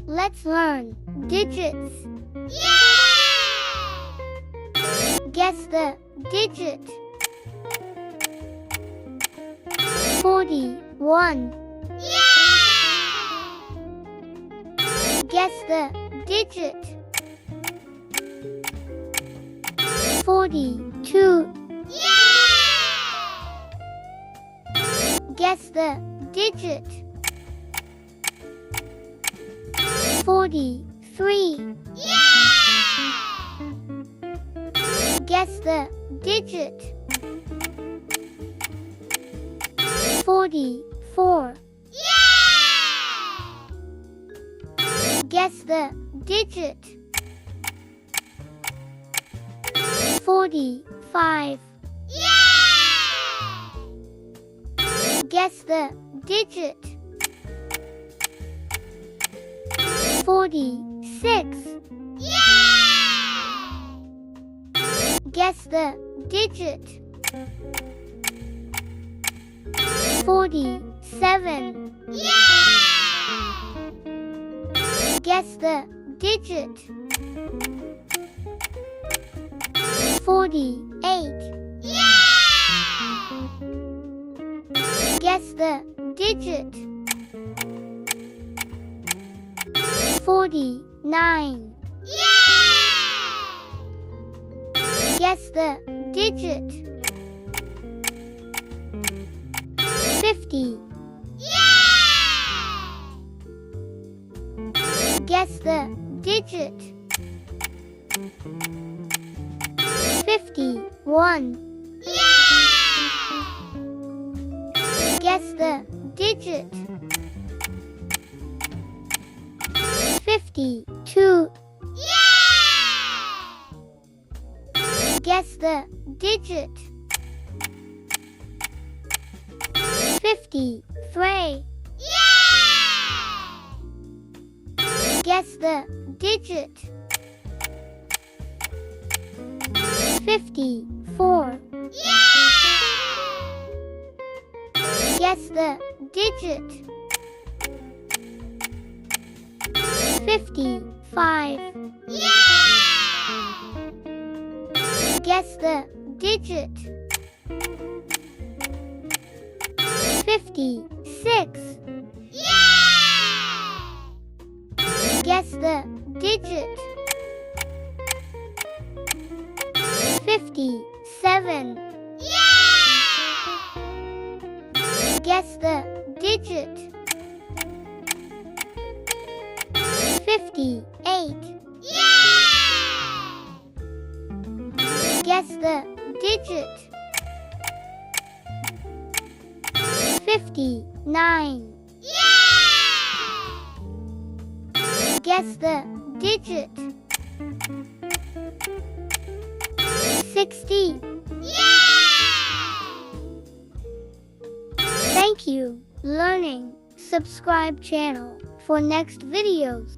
Let's learn digits. Yay! Guess the digit. 41. Yay! Guess the digit. 42. Yay! Guess the digit. 43. Yay! Guess the digit. 44. Yay! Guess the digit. 45. Yay! Guess the digit. 46. Yay! Guess the digit. 47. Yay! Guess the digit. 48. Yay! Guess the digit. 49. Yay! Guess the digit. 50. Yay! Guess the digit. 51. Yay! Guess the digit. 52. Yay! Guess the digit. 53. Yay! Guess the digit. 54. Yay! Guess the digit. 55. Yay! Guess the digit. 56. Yay! Guess the digit. 57. Yay! Guess the digit. 58. Yay! Guess the digit. 59. Yay! Guess the digit. 60. Yay! Thank you, learning. Subscribe channel for next videos.